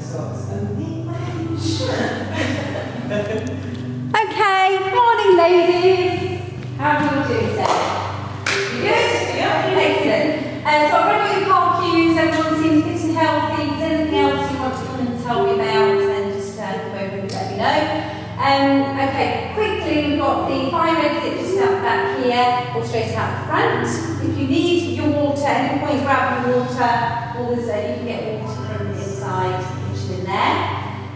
socks and big bench. Okay, morning ladies. How are you all doing today? Good? Yeah. Excellent. So I've read your car cues, everyone seems fit and healthy. If there's anything else you want to come and tell me about, then just come over and let me know. Okay, quickly we've got the fire exit just out back here, or straight out the front. If you need your water, at any point grab your water, or you can get water from the inside kitchen in there.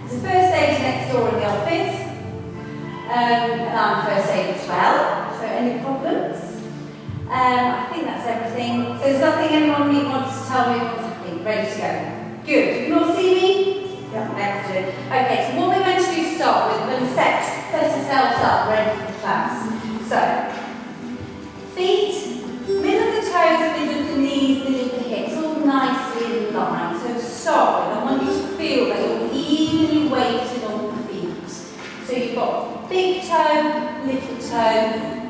There's a first aid next door in the office. And I'm first aid as well, so any problems? I think that's everything. So there's nothing anyone wants to tell me what's happening. Ready to go. Good. You can all see me? Yeah. Excellent. Okay, so what we're going to do to start with, we're going to set ourselves up ready for the class. So, feet, middle of the toes, middle of the knees, middle of the hips, all nicely in line. So to start with, I want you to feel that you're evenly weighted on the feet. So you've got big toe, little toe,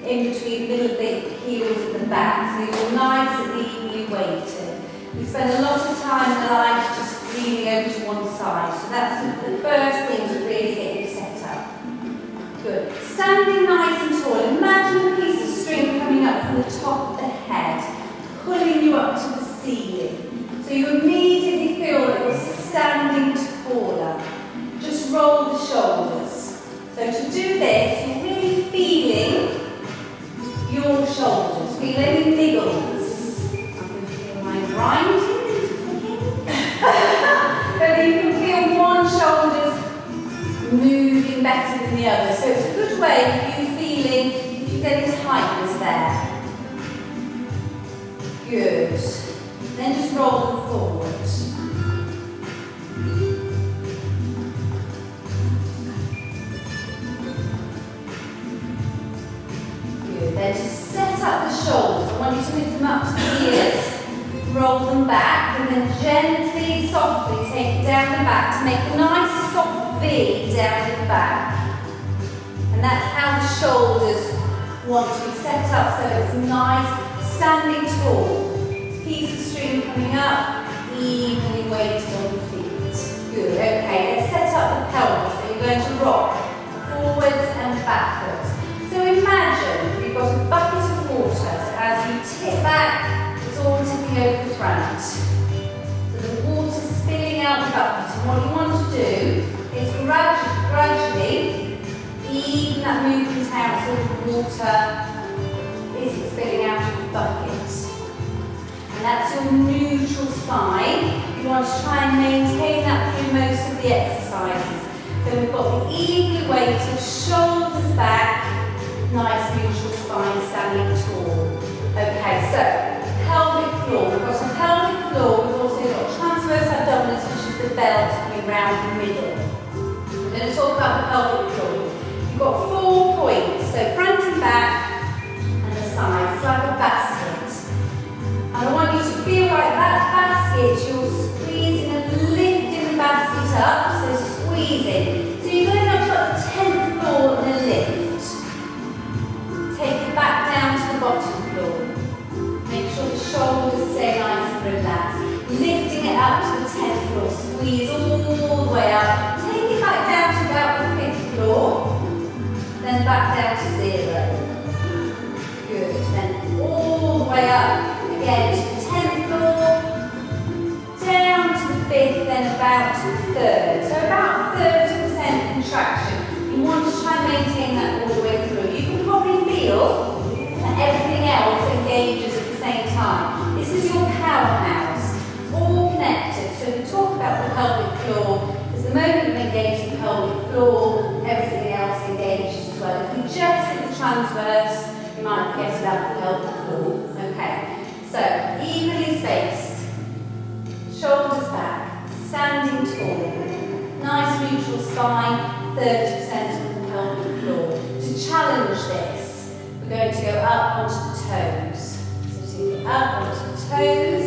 in between the middle of the heels and the back. So you're nice and evenly weighted. We spend a lot of time in life just leaning over to one side. So that's the first thing to really get you set up. Good. Standing nice and tall. Imagine a piece of string coming up from the top of the head, pulling you up to the ceiling. So you immediately feel that you're standing taller. Just roll the shoulders. So to do this, you're really feeling your shoulders. Feel any niggles. I'm going to feel my grinding and clicking. But you can feel one shoulder's moving better than the other. So it's a good way of you feeling if you get any tightness there. Good. Then just roll them forward. Then to set up the shoulders, I want you to lift them up to the ears, roll them back, and then gently, softly take it down the back to make a nice soft V down the back. And that's how the shoulders want to be set up so it's nice, standing tall. Piece of string coming up, evenly weighted on the feet. Good, okay, let's set up the pelvis. So you're going to rock forwards and backwards. So imagine you've got a bucket of water, so as you tip back, it's all tipping over the front. So the water's spilling out the bucket, and what you want to do is gradually even that movement out so the water isn't spilling out of the bucket. And that's your neutral spine. You want to try and maintain that through most of the exercises. So we've got the evenly weighted, shoulders back, nice neutral spine standing tall. Okay, so pelvic floor. We've got a pelvic floor. We've also got transverse abdominis, which is the belt coming round the middle. We're going to talk about the pelvic floor. You've got 4 points, so front and back and the sides. It's like a basket. And I want you to feel like that basket, you're squeezing and lifting the basket up, so squeezing. So you're going up to the 10th floor and a lift. Take it back down to the bottom floor. Make sure the shoulders stay nice and relaxed. Lifting it up to the 10th floor. Squeeze all the way up. Take it back down to about the 5th floor. Then back down to 0. Good. Then all the way up again to the 10th floor. Down to the 5th, then about to the 3rd. So about 30% contraction. You want to try and maintain that all the way through. You can probably feel that everything else engages at the same time. This is your powerhouse. It's all connected. So we talk about the pelvic floor. Because the moment you engage the pelvic floor, everything else engages as well. If you just hit the transverse, you might forget about the pelvic floor. Okay. So evenly spaced. Shoulders back. Standing tall. Nice neutral spine. 30% of the pelvic floor. To challenge this, we're going to go up onto the toes. So to go up onto the toes,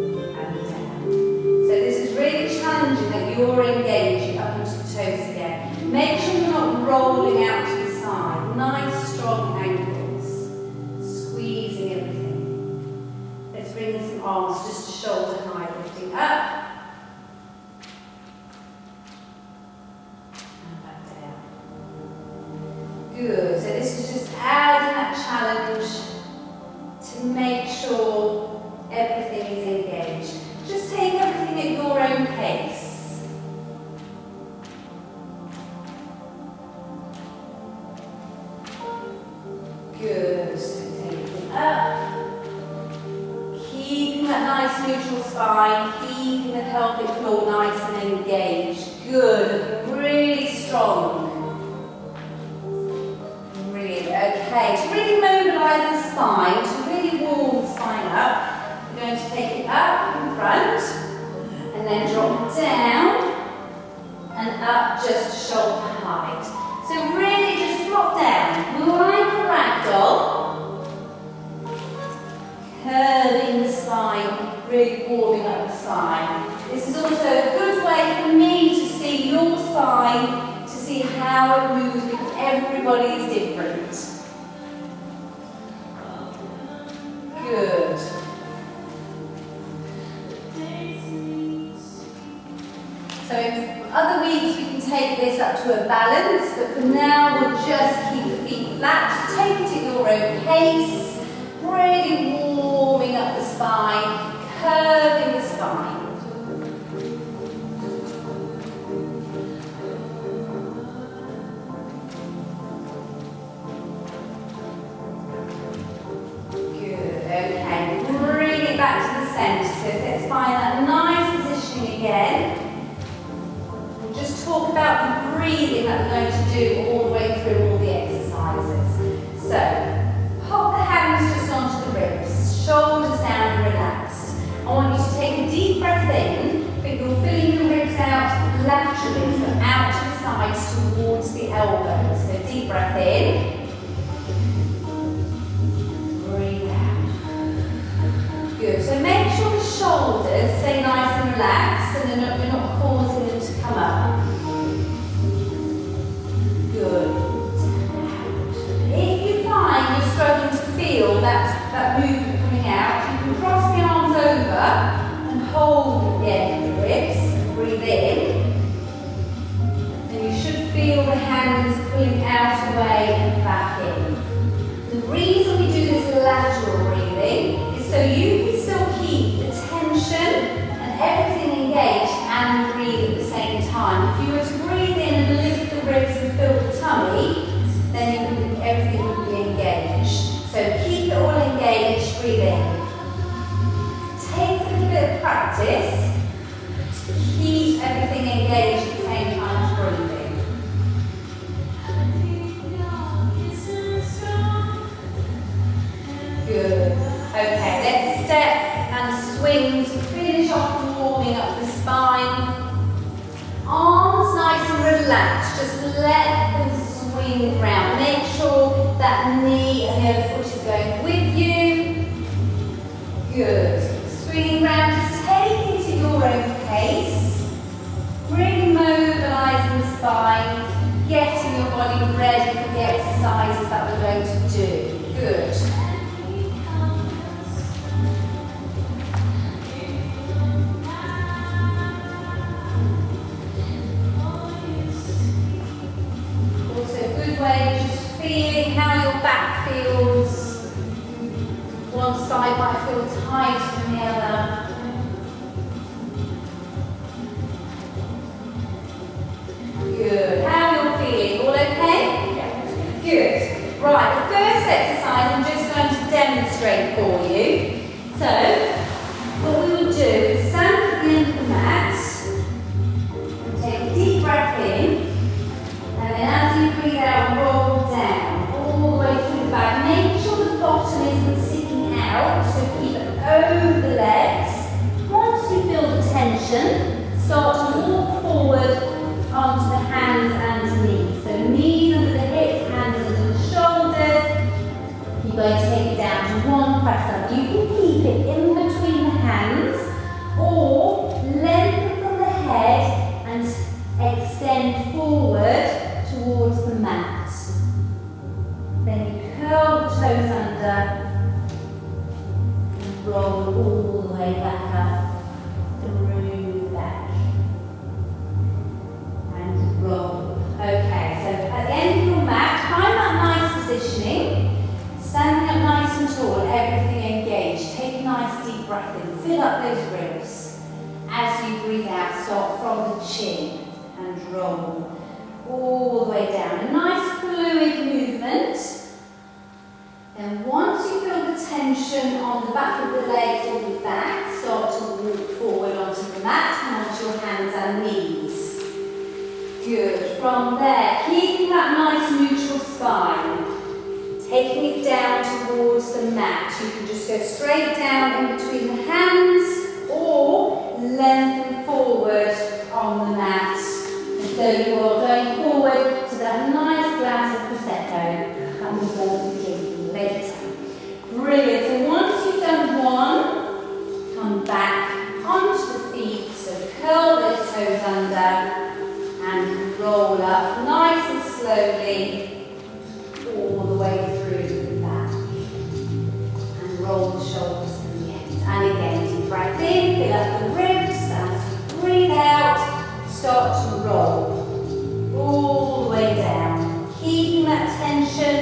and down. So this is really challenging that you're engaging up onto the toes again. Make sure you're not rolling out to the side. Nice strong ankles. Squeezing everything. Let's bring this some arms just to shoulder height, lifting up. And back down. Good. So this is just adding that challenge to make sure everything is engaged. Just take everything at your own pace. Good. So taking up. Keeping that nice neutral spine. Keeping the pelvic floor nice and engaged. Good. Really strong. Brilliant. Okay. To really mobilise the spine, to really warm the spine up, we're going to take it up in front and then drop down and up just shoulder height. So really just drop down, like a ragdoll, curving the spine, really warming up the spine. This is also a good way for me to see your spine, to see how it moves, because everybody is different. Good. So in other weeks we can take this up to a balance, but for now we'll just keep the feet flat. Just take it at your own pace, really warming up the spine, curving the spine. Good, okay. Bring it back to the centre. So let's find that nice positioning again. Just talk about the breathing that we're going to do all the way through all the exercises. So, pop the hands just onto the ribs, shoulders down and relaxed. I want you to take a deep breath in, but you're filling the ribs out laterally, so out to the sides towards the elbows. So deep breath in. Breathe out. Good. So make sure the shoulders stay nice and relaxed and you're not causing them to come up. Good. If you find you're struggling to feel that movement coming out, you can cross the arms over and hold the end of the ribs. Breathe in. And you should feel the hands pulling out away and back in. The reason we do this lateral breathing is so you can still keep the tension and everything engaged and breathe at the same time. If you were to breathe in and lift the ribs and fill the tummy, then everything would be engaged. So keep it all engaged, breathe in. Take a little bit of practice to keep everything engaged at the same time as breathing. Good. Okay, let's step and swing to finish off warming up the spine. Arms nice and relaxed, just let them swing around. Make sure that knee and the other foot is going with you. Good. Swinging around, just take it at your own pace. Really mobilising the spine, getting your body ready for the exercises that we're going to do. Good. Way, just feeling how your back feels. One side might feel tighter than the other. Good. How you're feeling? All okay? Yeah. Good. Right, the first exercise I'm just going to demonstrate for you. So, what we will do is stand at the end of the mat and take a deep breath in. And then as you breathe out, roll down, all the way through the back. Make sure the bottom isn't sticking out, so keep it over the legs. Once you feel the tension, start to walk forward onto the hands and knees. So knees under the hips, hands under the shoulders. You're going to take it down to one press up. You can keep it in between the hands, or lengthen from the head and extend forward towards the mat. Then you curl the toes under and roll all the deep breath in. Fill up those ribs. As you breathe out, start from the chin and roll all the way down. A nice fluid movement. Then once you feel the tension on the back of the legs or the back, start to walk forward onto the mat and onto your hands and knees. Good. From there, keeping that nice neutral spine. Taking it down towards the mat. You can just go straight down in between the hands or lengthen forward on the mat. As though you are going forward to that nice glass of Prosecco that we will be drinking later. Brilliant. So once you've done one, come back onto the feet. So curl those toes under and roll up nice and slowly all the way through the back. And roll the shoulders to the end. And again, deep breath in, fill up the ribs. As you breathe out, start to roll all the way down. Keeping that tension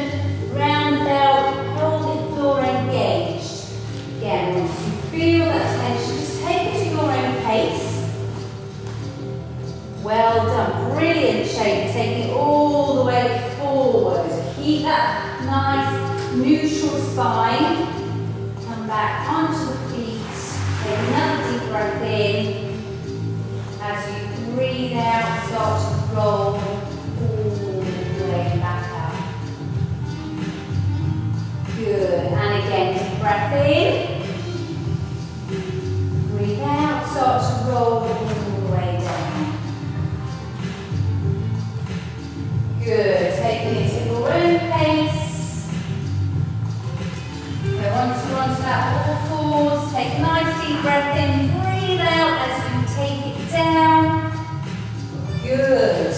around the belt, pelvic floor engaged. Again, once you feel that tension, just take it to your own pace. Well done, brilliant shape, taking it all the way forward. Keep that nice neutral spine. Come back onto the feet. Take another deep breath in. As you breathe out, start to roll all the way back up. Good. And again, deep breath in. Breathe out, start to roll all the way down. Good. Taking it at your own pace. So once you're onto that all fours, take a nice deep breath in, breathe out as you take it down. Good.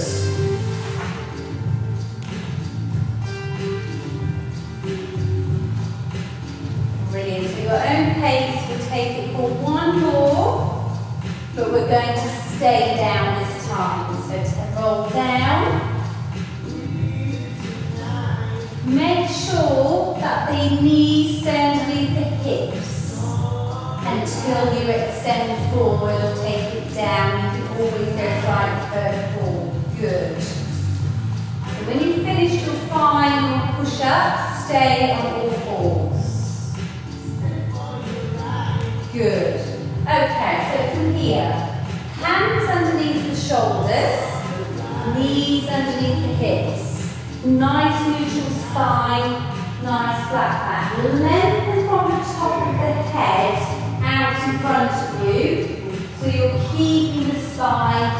Brilliant. So your own pace, we'll take it for one more, but we're going to stay down this time. So to roll down. Make sure that the knees stay underneath the hips until you extend forward or take it down. You can always go slightly further forward. Good. So when you finish your final push-up, stay on all fours. Good. Okay, so from here, hands underneath the shoulders, knees underneath the hips. Nice neutral spine, nice flat back. Lengthen from the top of the head out in front of you. So you're keeping the spine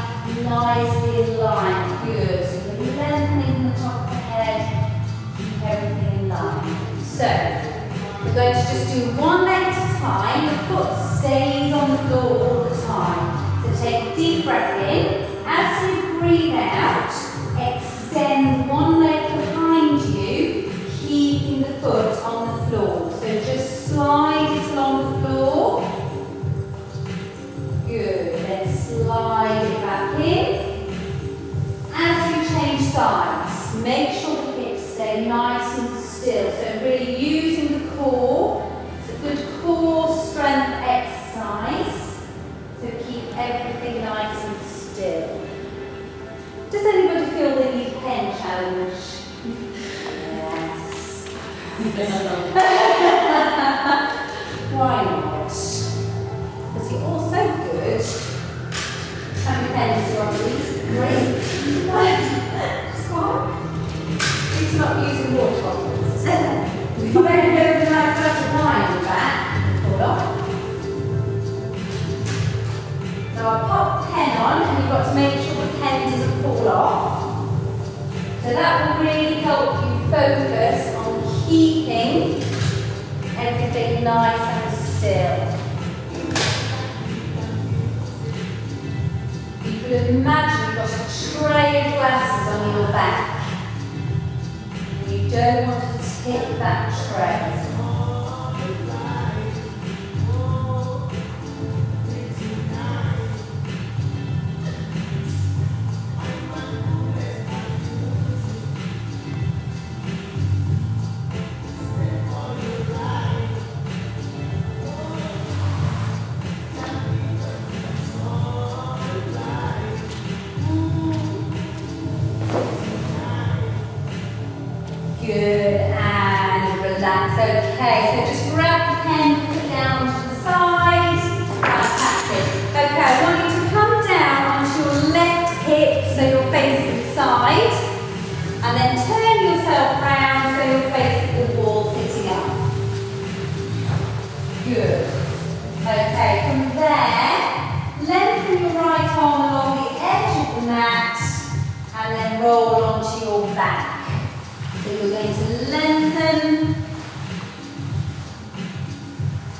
nicely aligned. Good. So you're lengthening from the top of the head, keep everything in line. So we're going to just do one leg at a time. The foot stays on the floor all the time. So take a deep breath in. As you breathe out, extend one leg behind you, keeping the foot on the floor. So just slide it along the floor. Good. Then slide it back in. As you change sides, make sure the hips stay nice and still. So really using the core. It's a good core strength exercise. So keep everything nice and still. Does anybody feel they need a pen challenge? Yes. Why not? Because you're all so good. How many pens do you want, please? Great. Just one. It's not using water bottles. I'm going to go with a nice glass of wine in the back. Hold on. So I'll pop the pen on, and you've got to make sure the pen doesn't fall off. So that will really help you focus on keeping everything nice and still. You could imagine you've got a tray of glasses on your back. And you don't want to tip that tray. from there, lengthen your right arm along the edge of the mat and then roll onto your back. So you're going to lengthen.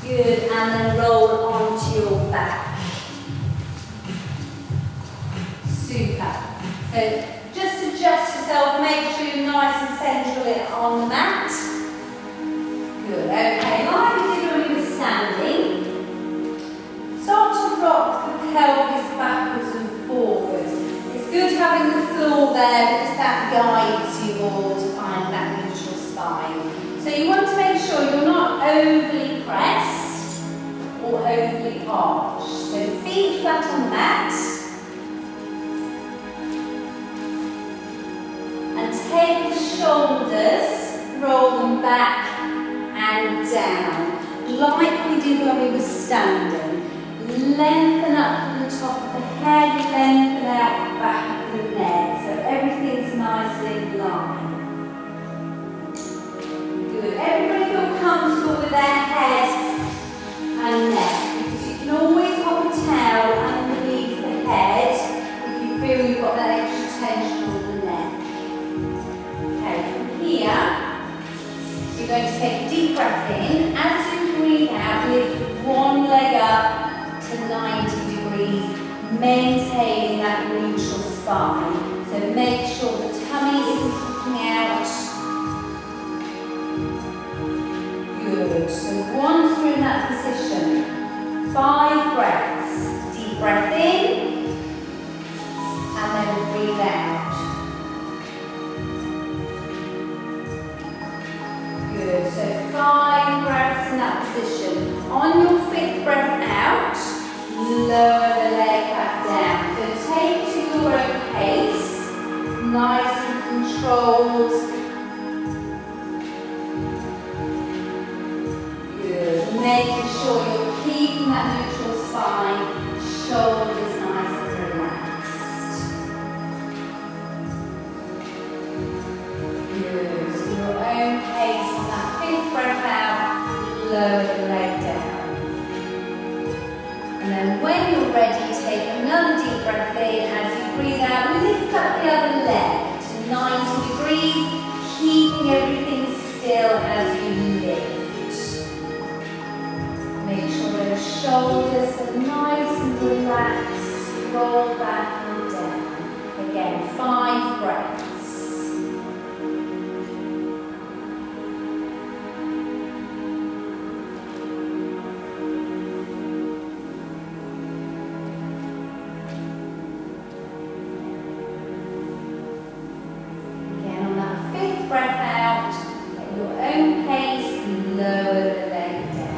Good, and then roll onto your back. Super. So just adjust yourself, make sure you're nice and central on the mat. Good, okay, like we did when we were standing. Start to rock the pelvis backwards and forwards. It's good having the floor there because that guides you all to find that neutral spine. So you want to make sure you're not overly pressed or overly arched. So feet flat on the mat. And take the shoulders, roll them back and down. Like we did when we were standing. Lengthen up from the top of the head, lengthen out the back of the neck. So everything's nicely in line. Good. Everybody feel comfortable with their head and neck, because you can always pop a towel underneath the head if you feel you've got that extra tension on the neck. Okay, from here, you're going to take a deep breath in. As you breathe out, lift one leg up to 90 degrees, maintaining that neutral spine. So make sure the tummy isn't kicking out. Good. So once we're in that position, 5 breaths. Deep breath in, and then we'll breathe out. Good. So 5 breaths in that position. On your 5th breath out, lower the leg back down. So take to your own pace, nice and controlled. Making sure you're keeping that neutral spine, shoulders nice and relaxed. Good. So your own pace on that 5th breath out, lower the leg down. And then when you're ready, take another deep breath in. As you breathe out, lift up the other leg to 90 degrees, keeping everything still as you lift. Make sure those shoulders are nice and relaxed, roll back and down. Again, 5 breaths. Again, on that 5th breath out, at your own pace, lower the leg down.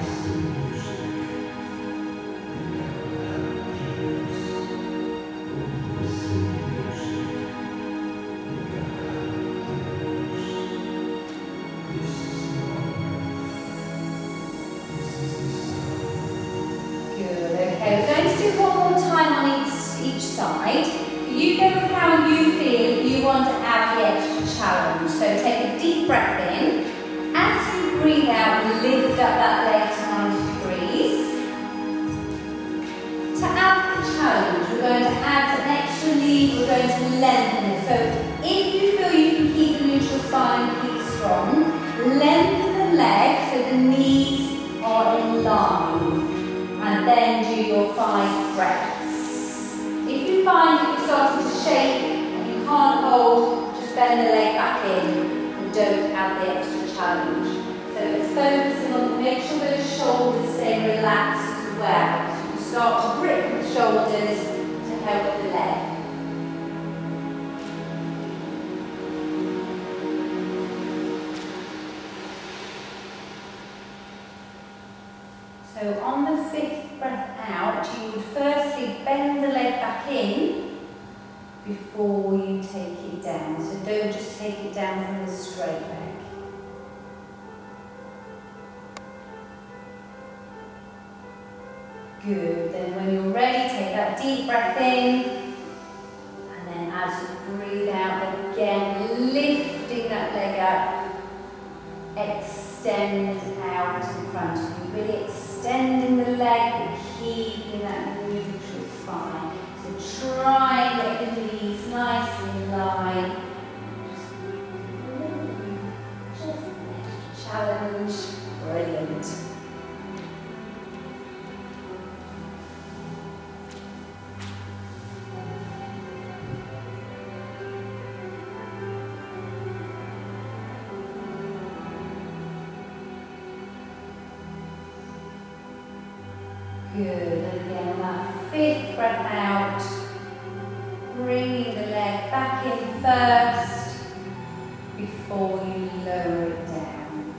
You go with how you feel if you want to add the extra challenge. So take a deep breath in. As you breathe out, lift up that leg to 90 degrees. To add the challenge, we're going to add an extra lead, we're going to lengthen it. So if you feel you can keep the neutral spine, keep strong, lengthen the leg so the knees are in line. And then do your 5 breaths. If you find that you're starting to shake and you can't hold, just bend the leg back in and don't add the extra challenge. So it's focusing on, make sure those shoulders stay relaxed as well. So you start to grip the shoulders to help the leg. So on the 5th breath out, you would firstly bend the leg back in before you take it down. So don't just take it down from the straight leg. Good. Then when you're ready, take that deep breath in. And then as you breathe out, again, lifting that leg up. Extend out in front of you. Really extending the leg, but keeping that neutral spine. So try and get the knees nice and in line. Just an extra challenge. Brilliant. Good, and again on that fifth breath out, bringing the leg back in first before you lower it down.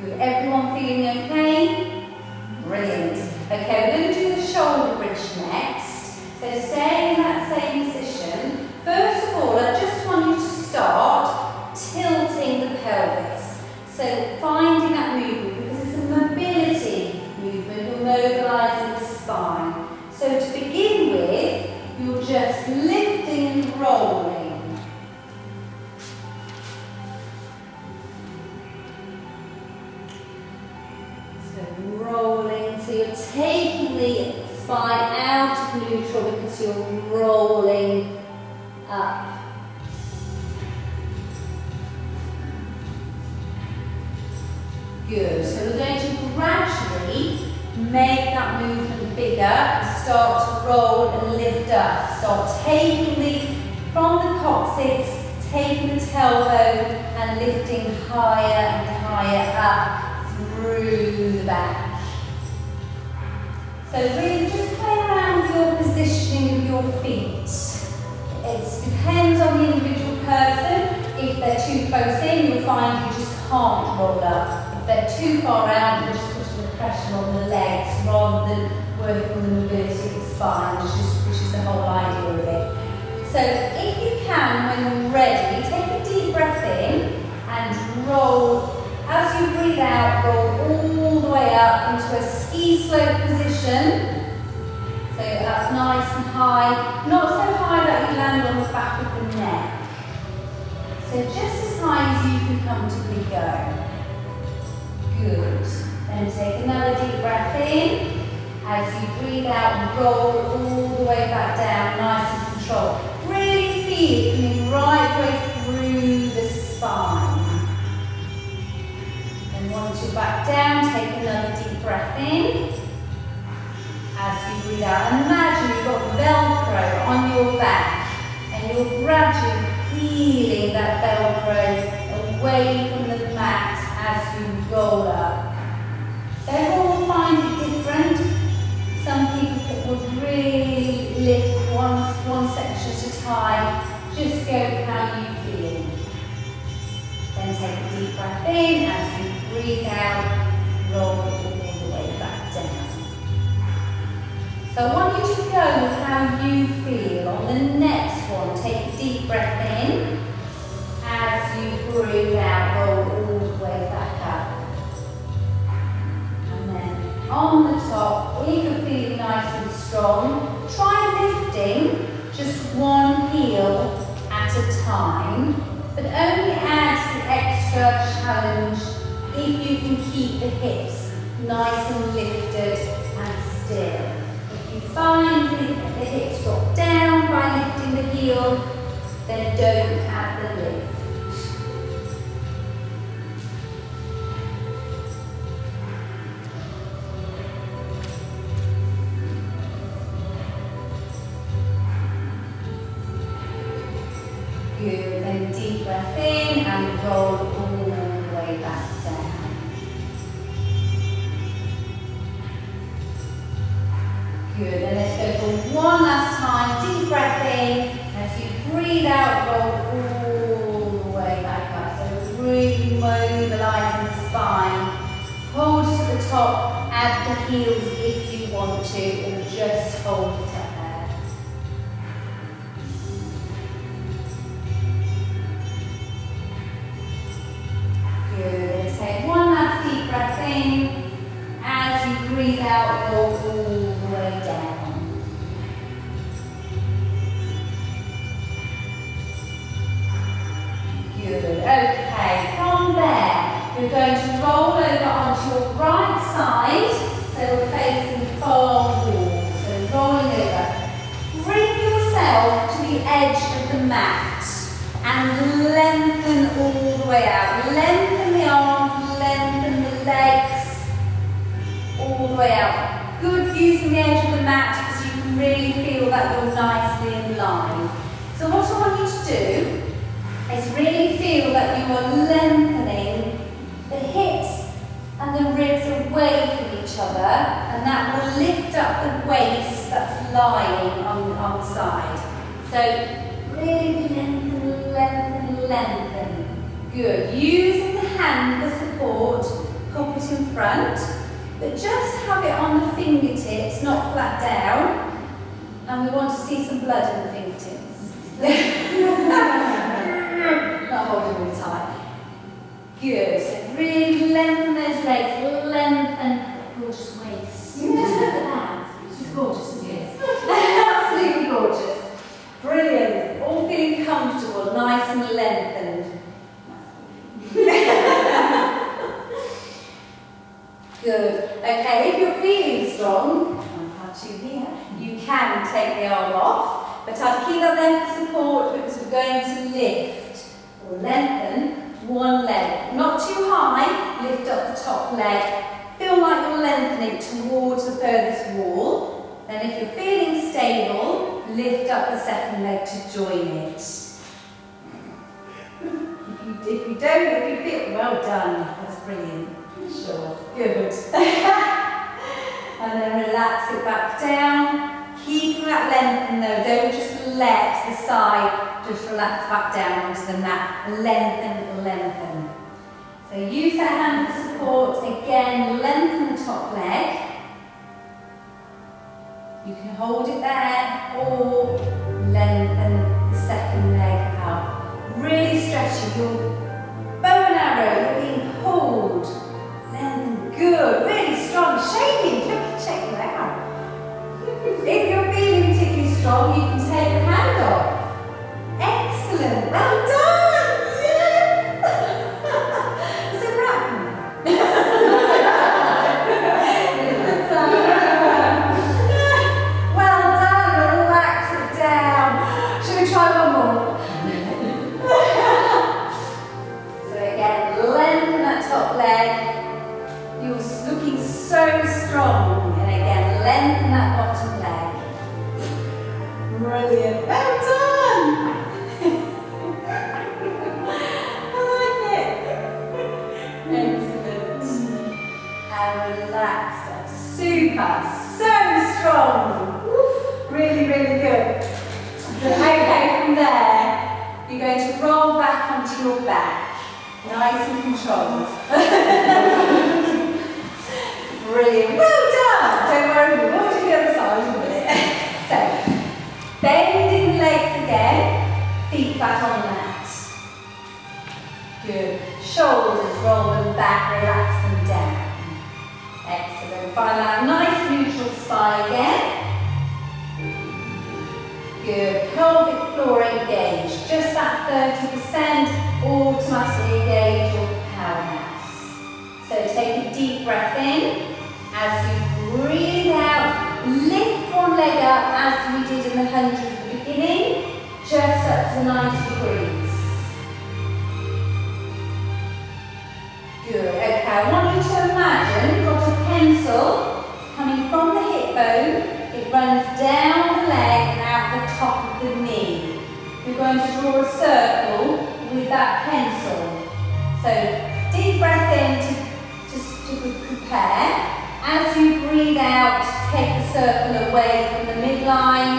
Good, everyone feeling okay? Brilliant. Okay, we're going to do the shoulder bridge next. So stay in that same position. First of all, I just want you to start tilting the pelvis. So finding that movement, because it's a mobility movement, you're mobilising the spine. So to begin with, you're just lifting and rolling. So rolling, so you're taking the spine out of neutral because you're rolling up. Good, so we're going to gradually make that movement bigger and start to roll and lift up. Start taking from the coccyx, taking the tailbone and lifting higher and higher up through the back. So really just play around with your positioning of your feet. It depends on the individual person. If they're too close in, you'll find you just can't roll up. If they're too far out, you're just putting the pressure on the legs rather than working on the mobility of the spine, which is the whole idea of it. So if you can, when you're ready, take a deep breath in and roll. As you breathe out, roll all the way up into a ski slope position. So up nice and high, not so high that you land on the back of the neck. So just as high as you can comfortably go. Good. Then take another deep breath in. As you breathe out, roll all the way back down, nice and controlled. Really feel it coming right way through the spine. Then once you're back down, take another deep breath in. As you breathe out, imagine you've got Velcro on your back and you're gradually peeling that Velcro away from the mat as you roll up. Everyone will find it different. Some people would really lift one section at a time. Just go with how you feel. Then take a deep breath in. As you breathe out, roll all the way back down. So I want you to go with how you feel. On the next one, take a deep breath in. As you breathe out, roll all the way back up. And then on the top, if you're feeling nice and strong, try lifting just one heel at a time, but only add the extra challenge if you can keep the hips nice and lifted and still. If you find the hips drop down by lifting the heel, then don't add the lift. Good, then deep breath in and roll all the way back down. Good, and let's go for one last time. Deep breath in. As you breathe out, roll all the way back up. So really mobilising the spine. Hold to the top, add the heels if you want to, or just hold it up there. Good, take one last deep breath in. As you breathe out, roll all the way down. Good, okay, from there, you're going to roll over onto your right lengthen all the way out. Lengthen the arms, lengthen the legs, all the way out. Good using the edge of the mat because you can really feel that you're nicely in line. So what I want you to do is really feel that you are lengthening the hips and the ribs away from each other, and that will lift up the waist that's lying on the side. So really lengthen, lengthen, lengthen. Good. Using the hand for support, pop it in front, but just have it on the fingertips, not flat down. And we want to see some blood in the fingertips. Not holding really tight. Good. So really lengthen those legs, lengthen gorgeous waist. Just look at that. She's gorgeous, isn't she? Absolutely gorgeous. Brilliant. All feeling comfortable, nice and lengthened. Good. Okay, if you're feeling strong, I'll have you here, you can take the arm off, but I'll keep that there for support because we're going to lift or lengthen one leg. Not too high, lift up the top leg. Feel like you're lengthening towards the furthest wall. Then if you're feeling stable, lift up the second leg to join it. If you feel, well done, that's brilliant. Sure. Good. And then relax it back down. Keep that lengthen though, don't just let the side just relax back down onto the mat. Lengthen, lengthen. So use that hand for support. Again, lengthen the top leg. You can hold it there or lengthen the second leg out. Really stretching your bow and arrow, you're being pulled. Lengthen, good, really strong. Shaking, look at shaking out. If you're feeling particularly strong, you can take the hand off. Excellent, well done! Yes! Is it right? Well done, relax it down. Shall we try one more? So again, lengthen that top leg. You're looking so strong. And again, lengthen that bottom leg. Brilliant. Well done! I like it. Excellent. And relax. Super. So strong. Woo. Really, really good. Okay, from there, you're going to roll back onto your back. Nice and controlled. Brilliant. Well done. Don't worry, we'll do the other side in a minute. So, bending the legs again, feet flat on the mat. Good. Shoulders, roll them back, relax them down. Excellent. Find that nice neutral spine again. Good. Pelvic floor engage. Just that 30% automatically engage your powerhouse. So take a deep breath in. As you breathe out, lift one leg up as we did in the 100 at the beginning, just up to 90 degrees. Good. Okay, I want you to imagine you've got a pencil coming from the hip bone. It runs down the leg and out the top of the knee. You're going to draw a circle with that pencil. So deep breath in to prepare. As you breathe out, take the circle away from the midline,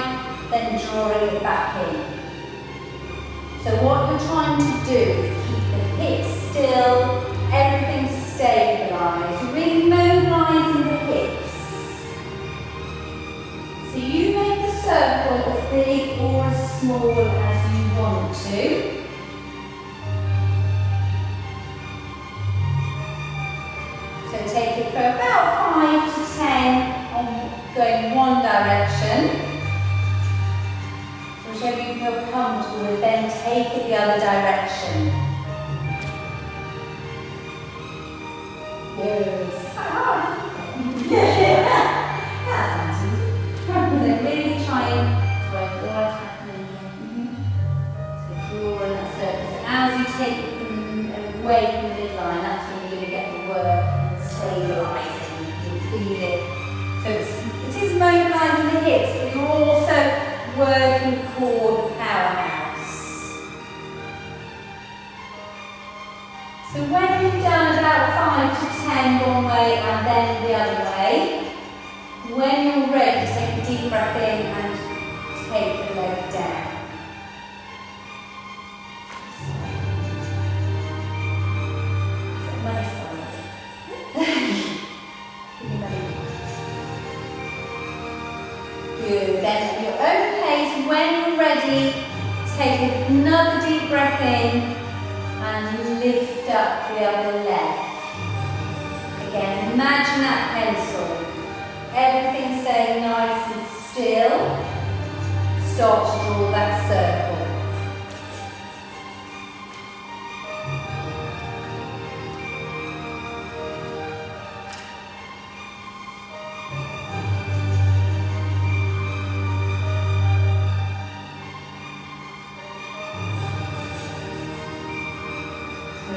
then drawing it back in. So what you're trying to do is keep the hips still, everything stabilised. You're really mobilising the hips. So you make the circle as big or as small as you want to. So take it for about 5 to 10 on going one direction. Whichever you feel comfortable with, then take it the other direction. Yes. That's easy. So really try and work right happening here. So draw in that circle. So as feel it. So it is mobilising the hips, but you're also working core powerhouse. So when you've done about 5 to 10 one way and then the other way, when you're ready, take a deep breath in and take the leg down. Good, then at your own pace, when you're ready, take another deep breath in and lift up the other leg. Again, imagine that pencil. Everything staying nice and still. Start to draw that circle.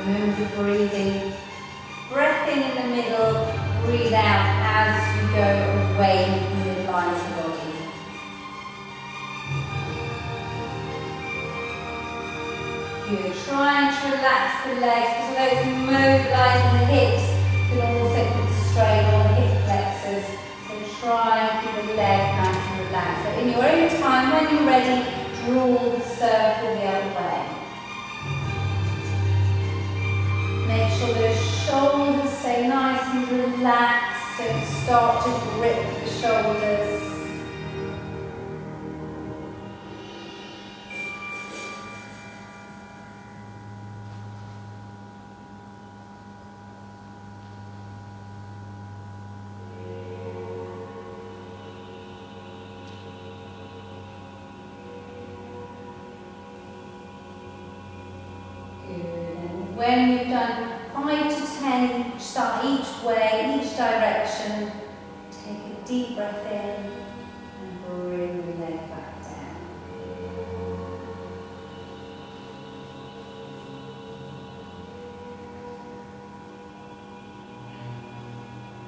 Remember breathing. Breath in the middle, breathe out as you go away from the midline of the body. Good. Try and relax the legs because those mobilising the hips can also put strain on the hip flexors. So try and keep the leg nice and relaxed. So in your own time, when you're ready, draw the circle the other way. Make sure those shoulders stay nice and relaxed, so start to grip the shoulders. When you've done 5 to 10 each way, each direction, take a deep breath in and bring the leg back down.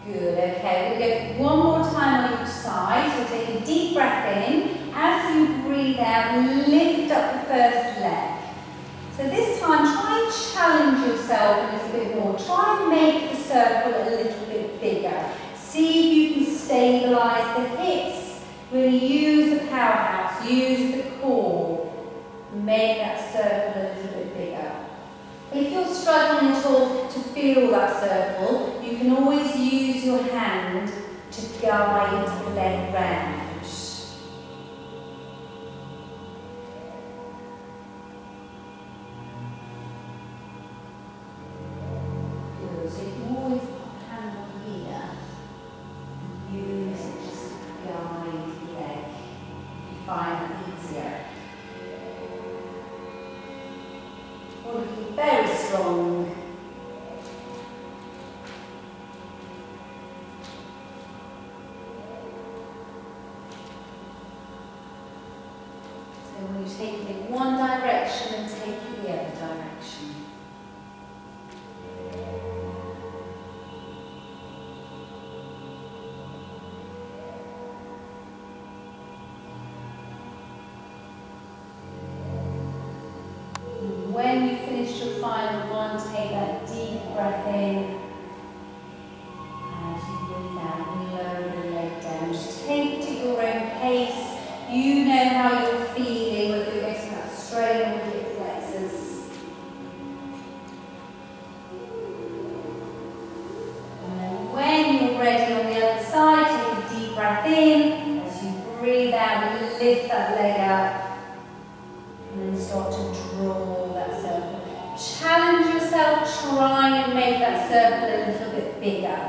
Good, okay, we'll go one more time on each side. So take a deep breath in. As you breathe out, lift up the first leg. So this time, try and challenge yourself a little bit more. Try and make the circle a little bit bigger. See if you can stabilise the hips. Really use the powerhouse, use the core. Make that circle a little bit bigger. If you're struggling at all to feel that circle, you can always use your hand to guide the leg round. So you can always put a hand on here and use it just to guide the leg if you find that easier. Or you can be very strong. So when you take it in one direction and take it the other direction. When you finish your final one, take that deep breath in. As you breathe out, lower the leg down. Just take it at your own pace. You know how you're feeling, whether you're getting that strain on the hip flexors. And then when you're ready on the other side, take a deep breath in. As you breathe out, lift that leg up. And then start to draw that circle. Challenge yourself, try and make that circle a little bit bigger.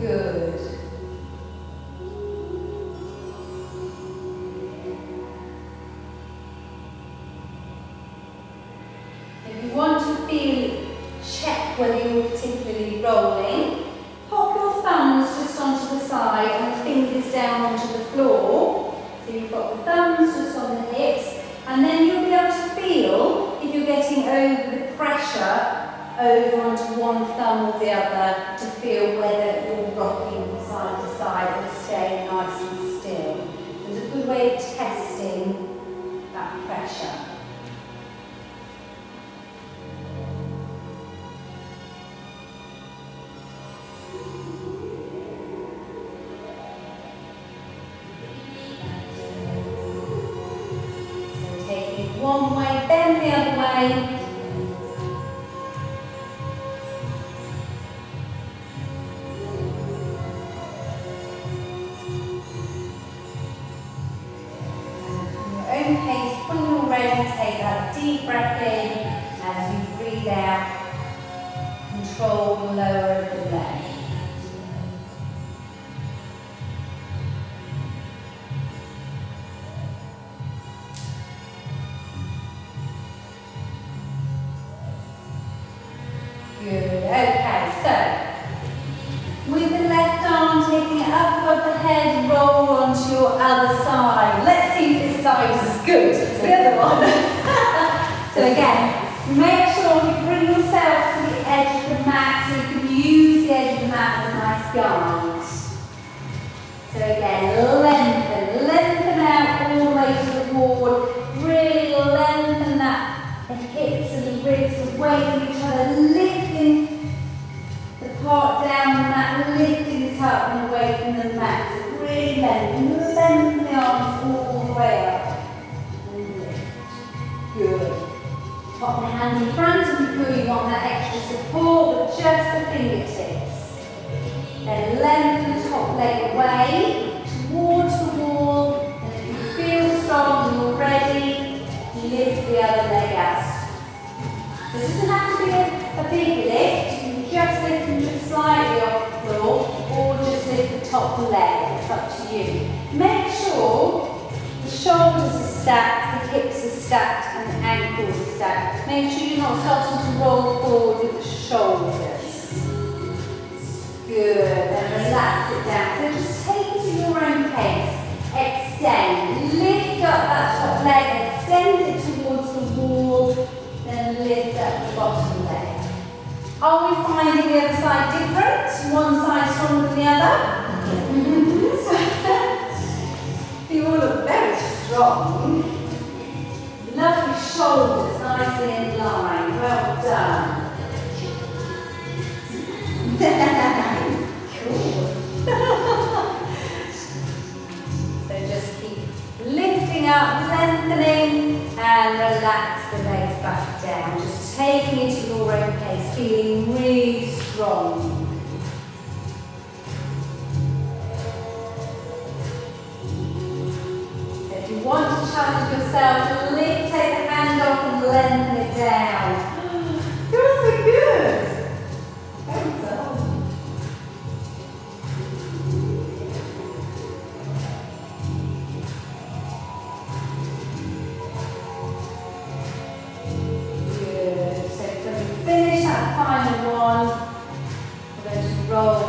Good. If you want to check whether you're particularly rolling, pop your thumbs just onto the side and the fingers down onto the floor. So you've got the thumbs just on the hips, and then you'll be able to feel if you're getting over the pressure over onto one thumb arm or the other to feel whether you're rocking from side to side or staying nice and still. There's a good way of testing that pressure. So taking it one way, then the other way. Own pace, when you're ready, take that deep breath in as you breathe out. Control the lower of the leg. Good. Okay, so with the left arm taking it up above the head, roll onto your other side. Let's see if this side is as good as the other one. So again, make sure you bring yourself to the edge of the mat so you can use the edge of the mat as a nice guide. So again, lengthen out all the way to the wall. Really lengthen that, the hips and the ribs away from each other, lifting the part down the mat, lifting it up and away from the mat. So really lengthen the arms all the way up. And lift. Good. Pop the hand in front of you if you want that extra support, but just the fingertips. Then lengthen the top leg away towards the wall, and if you feel strong and you're ready, lift the other leg out. This doesn't have to be a big lift, you can just lift them just slightly off the floor, or just lift the top leg, it's up to you. Make sure the shoulders are stacked, the hips are stacked, and the ankles are stacked. Make sure you're not starting to roll forward with the shoulders. Good, then relax it down. So just take it to your own pace. Extend, lift up that top leg, extend it towards the wall, then lift up the bottom leg. Are we finding the other side different? One side stronger than the other? You all look very strong. Lovely shoulders, nicely in line. Well done. Cool. So just keep lifting up, lengthening, and relax the legs back down. Just taking it at your own pace, feeling really strong. If you want to challenge yourself, take the hand off and lengthen it down. You're so good. Well done. Good. So when we finish that final one, we're going to roll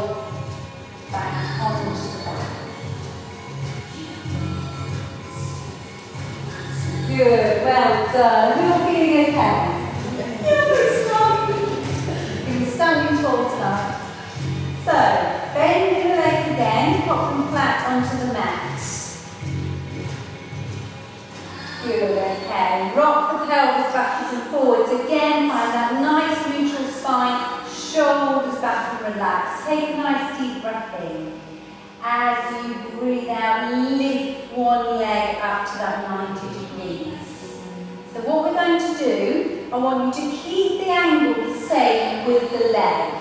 back onto the back. Good, well done. You're feeling okay? You're so strong. You're standing tall tonight. So, bend the legs again, pop them flat onto the mat. Good, okay. Rock the pelvis backwards and forwards. Again, find that nice neutral spine, shoulders back and relax. Take a nice deep breath in. As you breathe out, lift one leg up to that 90 degrees. So what we're going to do, I want you to keep the angle the same with the leg.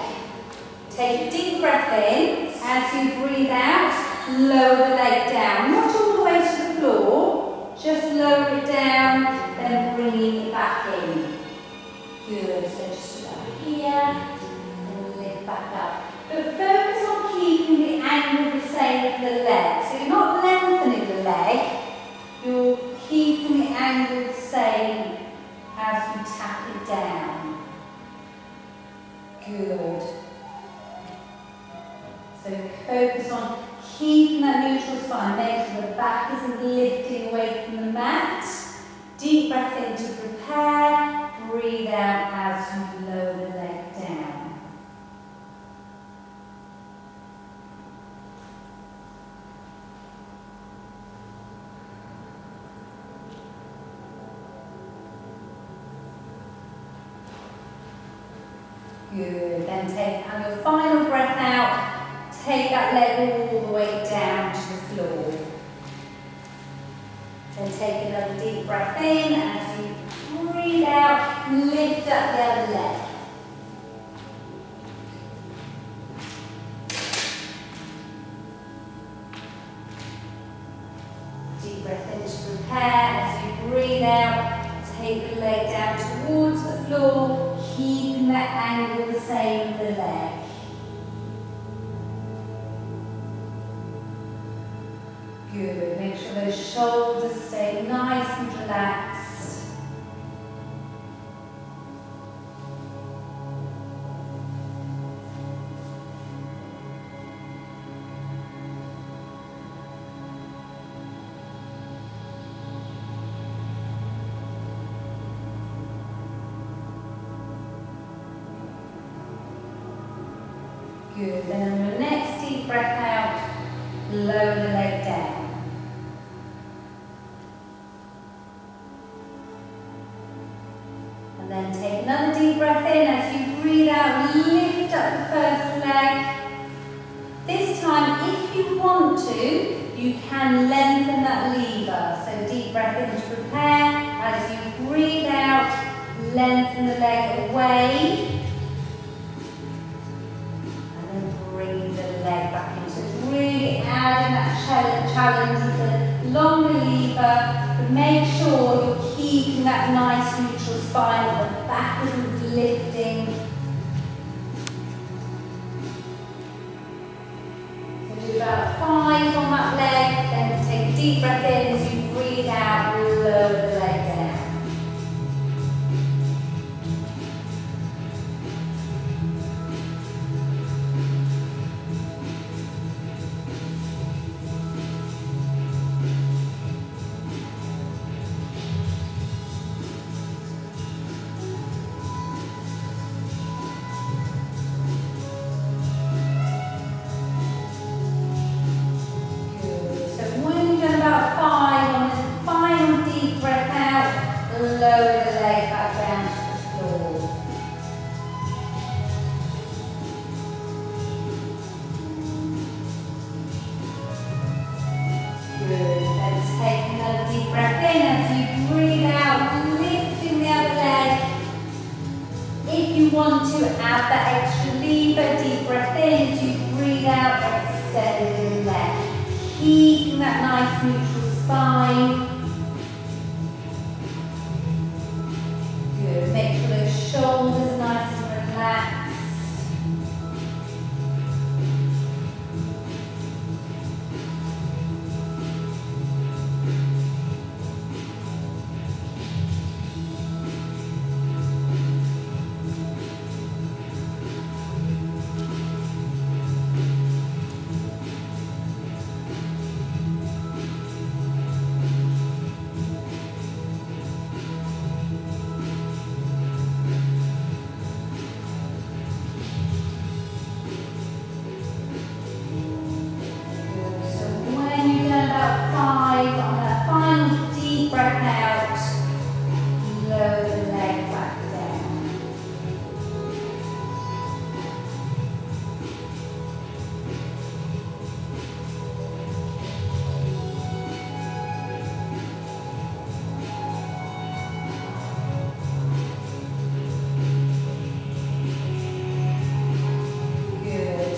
Take a deep breath in. As you breathe out, lower the leg down. Not all the way to the floor, just lower it down, then bringing it back in. Good, so just about here, and lift back up. But focus on keeping the angle the same as the leg. So you're not lengthening the leg, you're keeping the angle the same as you tap it down. Good. So focus on keeping that neutral spine. Make sure the back isn't lifting away from the mat. Deep breath in to prepare. Breathe out as you lower the leg down. Good. Then take on your final breath out. Take that leg all the way down to the floor. Then take another deep breath in. As you breathe out, lift up the other leg. Deep breath in to prepare. As you breathe out, take the leg down towards the floor, keeping that angle the same of the leg. Good. Make sure those shoulders stay nice and relaxed. Good. Then on your next deep breath out, lower the leg down. And then take another deep breath in. As you breathe out, lift up the first leg. This time, if you want to, you can lengthen that lever. So deep breath in to prepare. As you breathe out, lengthen the leg away. Bring the leg back in. So it's really adding that challenge of the longer lever, but make sure you're keeping that nice neutral spine, that the back isn't lifting. So do about 5 on that leg, then take a deep breath in. As you breathe out, lower the leg down. Lower the leg back down to the floor. Good. Then take another deep breath in. As you breathe out, lifting the other leg. If you want to add that extra lever, deep breath in. As you breathe out, extending the leg. Keeping that nice neutral spine. Good. Make sure those shoulders are nice and relaxed.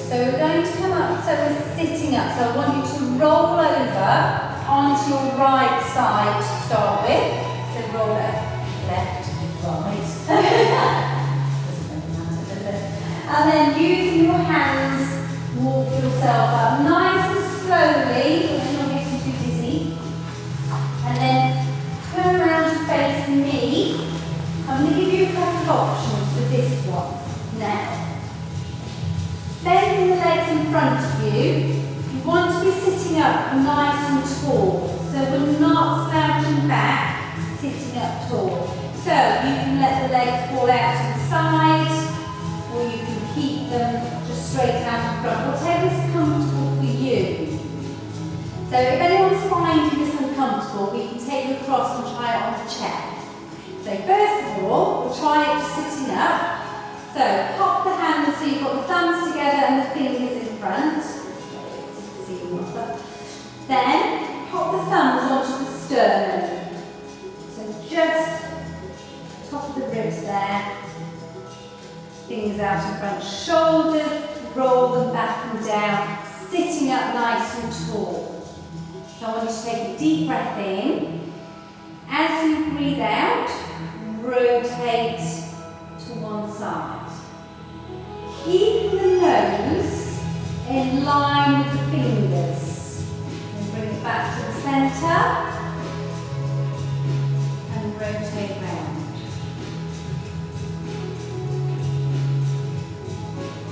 So we're going to come up, so we're sitting up. So I want you to roll over onto your right side to start with. So roll left, right. And then using your hands, walk yourself up nice and slowly, so you're not getting too dizzy. And then turn around to face me. I'm going to give you a couple of options for this one. Now, bending the legs in front of you. You want to be sitting up nice and tall. So we're not slouching back, sitting up tall. So you can let the legs fall out to the side, or you can keep them just straight out in front, whatever's comfortable for you. So if anyone's finding this uncomfortable, we can take it across and try it on the chair. So first of all, we'll try it sitting up. So pop the Then pop the thumbs onto the sternum. So just top of the ribs there. Fingers out in front, shoulders, roll them back and down, sitting up nice and tall. So I want you to take a deep breath in. As you breathe out, rotate to one side. Keep the nose in line with the fingers. And bring it back to the centre. And rotate round.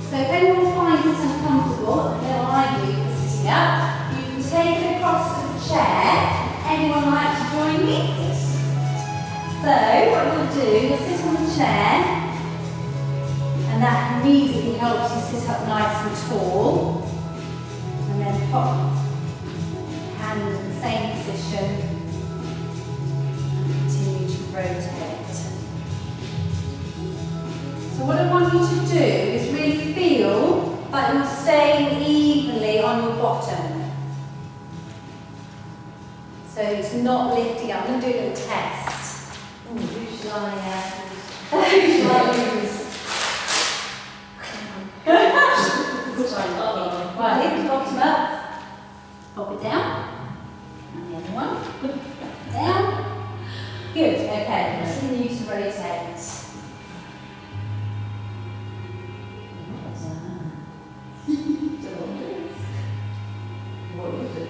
So if anyone finds it uncomfortable, and I do for sitting up, you can take it across to the chair. Anyone like to join me? So what you'll do, you'll sit on the chair, and that immediately helps you sit up nice and tall. And then pop hand in the same position and continue to rotate. So what I want you to do is really feel like you're staying evenly on your bottom. So it's not lifting up. I'm going to do a little test. Ooh, who shall I use? Right, lift the bottom up, pop it down, and the other one, down. Good, okay, continue to rotate. What is it?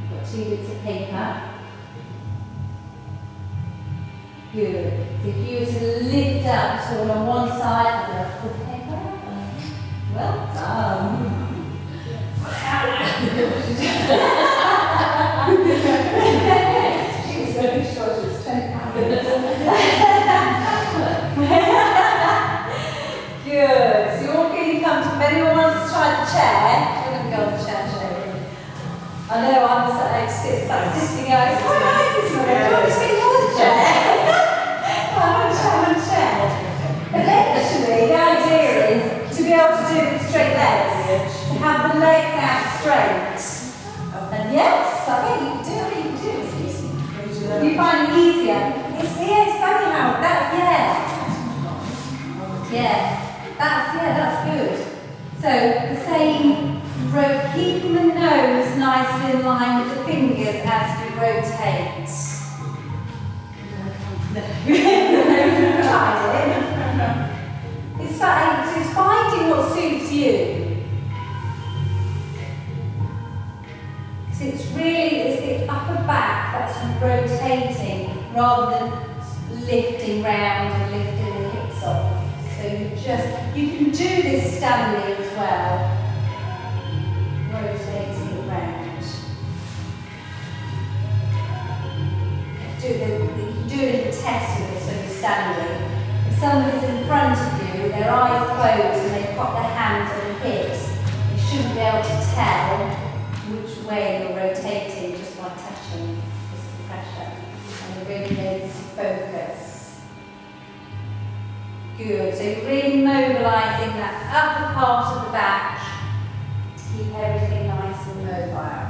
I've got 2 bits of paper. Good. So if you were to lift up sort of on one side of the paper, well done. She was very short, she was 10 pounds. Good. So you're all feeling comfortable. If anyone wants to try the chair, we're going to go on the chair, Sherry. I know I'm like sitting going, it's quite nice this morning. Do you want me to get more the chair? I'm on the chair. But actually, the idea is to be able to do it with straight legs. To have the legs out straight. And yes, I think you can do it. It's easy. You find it easier. It's funny how that's that's good. So the same rope, keeping the nose nicely in line with the fingers as we rotate. It's finding what suits you. It's the upper back that's rotating rather than lifting round and lifting the hips off. So you can do this standing as well. Rotating around. You can do it in a test with this when you're standing. If somebody's in front of you with their eyes closed and they pop their hands on the hips, you shouldn't be able to tell which way you're rotating just by touching this pressure. And you're really able to focus. Good, so you're really mobilising that upper part of the back to keep everything nice and mobile.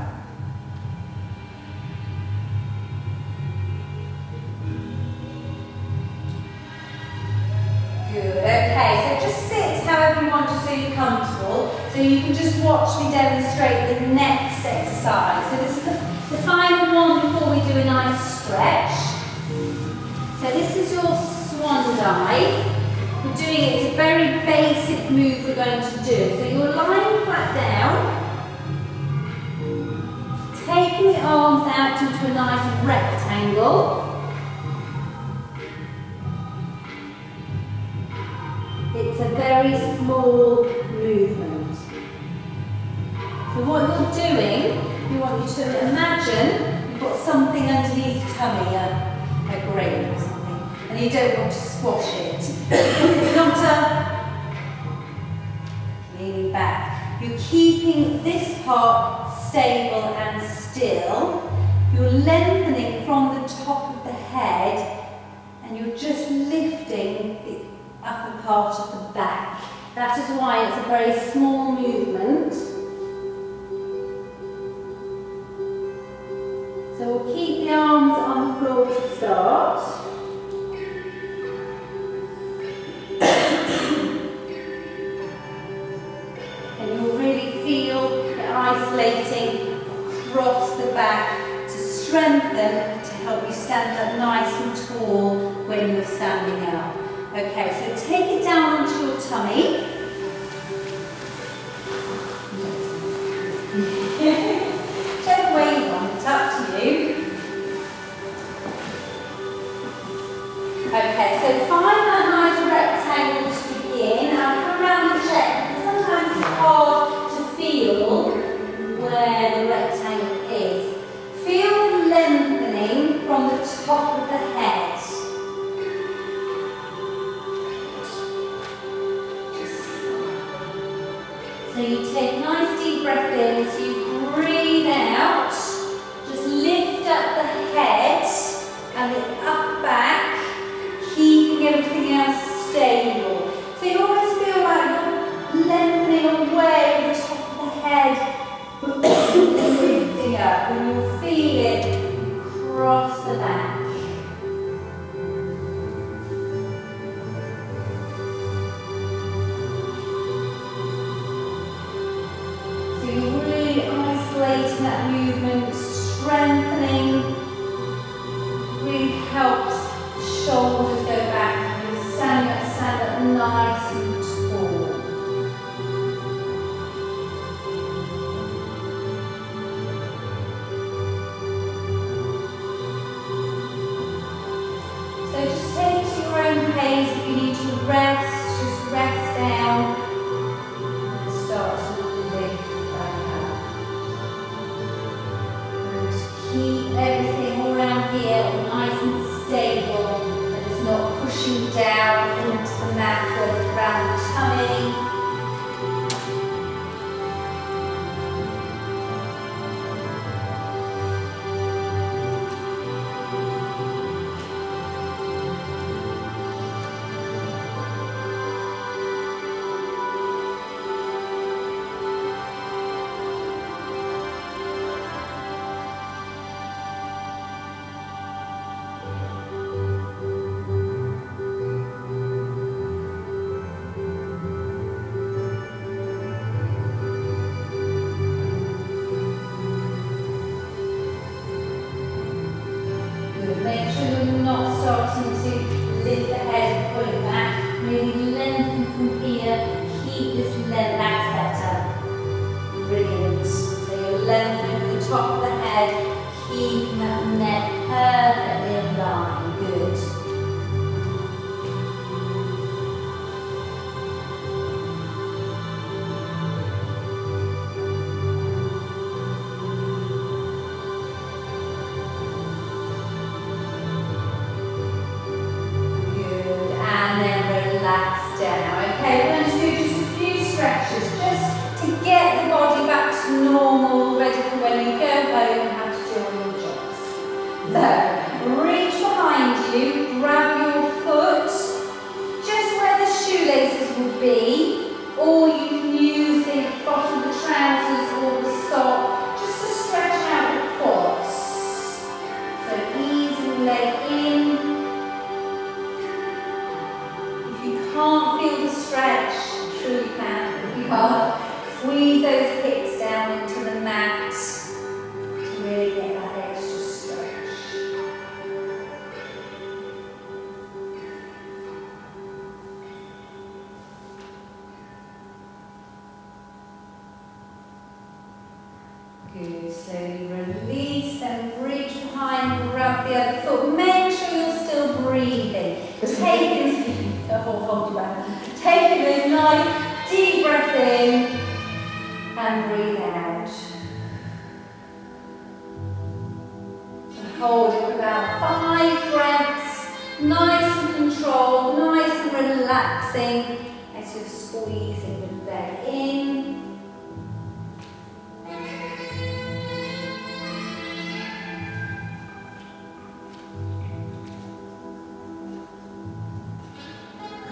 Good, okay, so just sit however you want, just so you're comfortable. So you can just watch me demonstrate the next exercise. So this is the final one before we do a nice stretch. So this is your swan dive. We're doing it, it's a very basic move we're going to do. So you're lying flat down, taking the arms out into a nice rectangle. It's a very small movement. So what you're doing, we want you to imagine you've got something underneath your tummy, a grape or something, and you don't want to squash it. It's not leaning back. You're keeping this part stable and still. You're lengthening from the top of the head, and you're just lifting the upper part of the back. That is why it's a very small movement. start. And you'll really feel it isolating across the back to strengthen, to help you stand up nice and tall when you're standing up. Okay, so take it down onto your tummy. Whichever way you want, it's up to you. Okay, so find that nice rectangle to begin. I'll come around and check, because sometimes it's hard to feel where the rectangle is. Feel the lengthening from the top of the head. So you take a nice deep breath in, as you breathe out, just lift up the head and the upper back, keeping everything else stable. So you always feel like you're lengthening away the top of the head, lifting up, and you'll feel it across the back. So you're really isolating that movement, strengthening, really helps the shoulders go back, and you stand up nice and tall. So just take it to your own pace. If you need to rest, just rest down and start to lift back up. And keep everything all around here nice and stable, and it's not pushing down into the mat or around the tummy. Make sure you're not starting to lift the head and pull it back. Really lengthen from here. Keep this length. That's better. Brilliant. So you're lengthening the top of the head, keeping that neck perfectly in line. Good. Relax down. Okay, we're going to do just a few stretches just to get the body back to normal, ready for when you go home and have to do all your jobs. So, reach behind you, grab your foot just where the shoelaces would be, or you can use the bottom of the trousers or the sock just to stretch out the quads. So, ease the leg in. Can't feel the stretch, I'm sure you can. If you can't, squeeze those hips down into the mat to really get that extra stretch. Good, so you release and reach behind, grab the other foot. Make sure you're still breathing. Taking this nice deep breath in and breathe out. So hold it for about 5 breaths, nice and controlled, nice and relaxing as you're squeezing the belly in.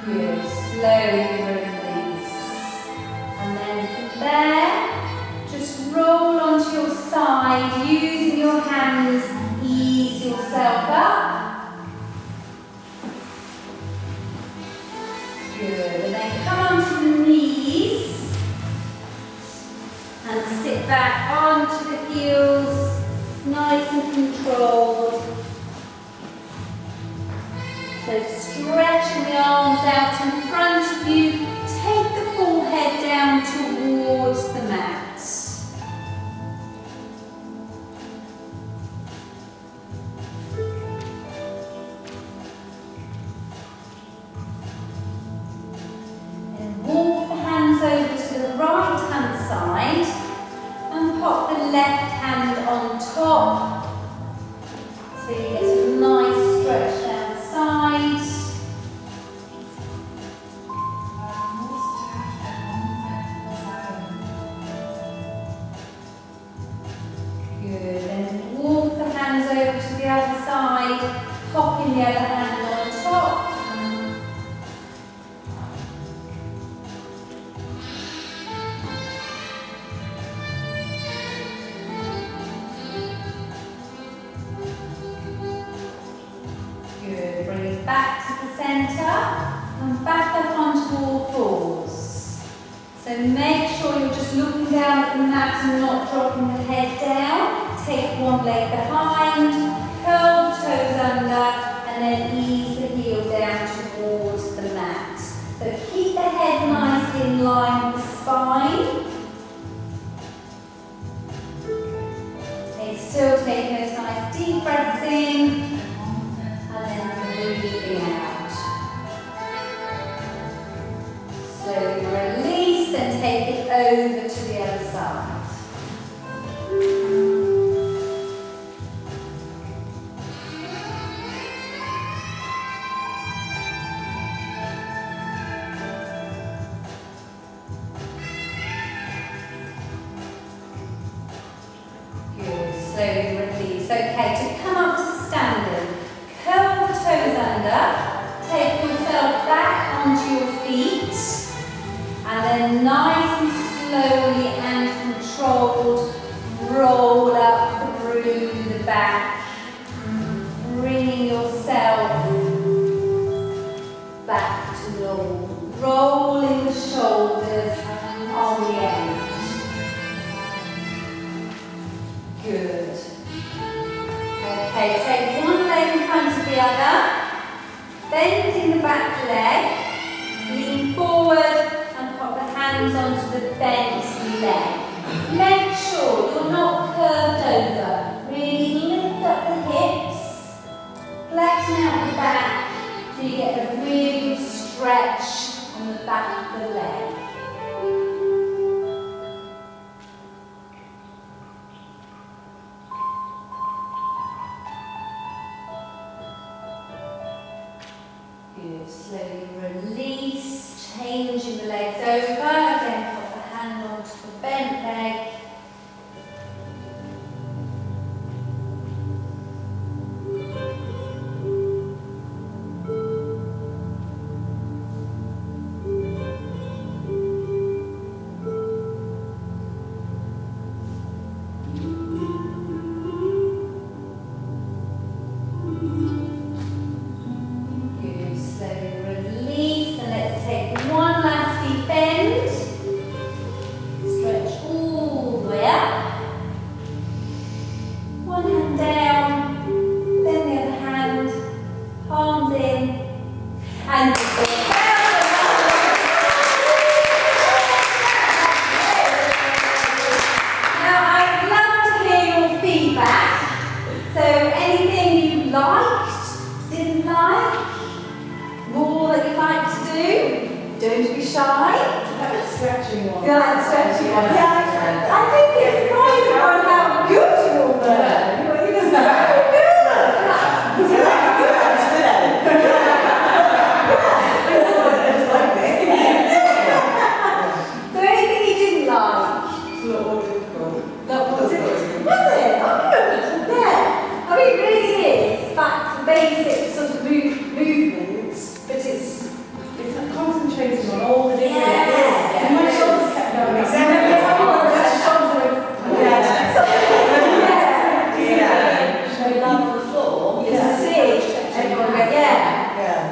Good, slowly release. And then from there, just roll onto your side, using your hands, ease yourself up. Good. And then come onto the knees and sit back onto the heels, nice and controlled. So stretching the arms out in front of you. Take the forehead down towards the mat. Walk the hands over to the right hand side and pop the left hand on top. So you get a nice stretch down the side. Good. And walk the hands over to the other side, popping the other hand on top. Good, bring it back to the centre and back up onto all fours. So make sure you're just looking down at the mat and not dropping the head down. Take one leg behind, curl the toes under and then ease the heel down towards the mat. So keep the head nicely in line with the spine. Okay, still taking those nice deep breaths in. Breathing out. Slowly release and take it over to the other side. Good, slowly release. Okay, to come up to standing. Curl the toes under, take yourself back onto your feet, and then nice and slowly and controlled, roll up through the back, bringing yourself back to normal, rolling the shoulders on the end. Good. Okay, take one leg in front of the other, bending the back leg, lean forward and pop the hands onto the bent leg. Make sure you're not curved over, really lift up the hips, flatten out the back so you get a really good stretch on the back of the leg. Good, slowly release, changing the legs over, again put the hand onto the bent leg. Stretching one. Yeah, that's stretching one. Yeah, I think it's kind of on how good you were. You were so good. So anything you didn't like? Not more difficult. Not more difficult. Was it? Oh, good. Yeah. I mean, it really is back to basic sort of movements, but it's concentrating on all the different Yes. and my shoulders kept going. Exactly. Should we land on the floor?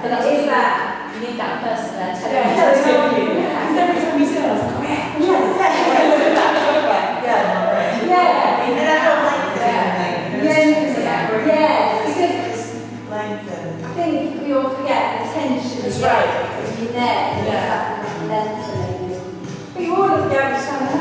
But it is that You need that person there telling Yeah, you that's to do what it. you. Because every time you say it, I was like, oh yeah. Yeah. And I don't like the Yes, because I think we all forget the tension That's is right. in there, and Yeah. it's that lengthening. But you all look down to stand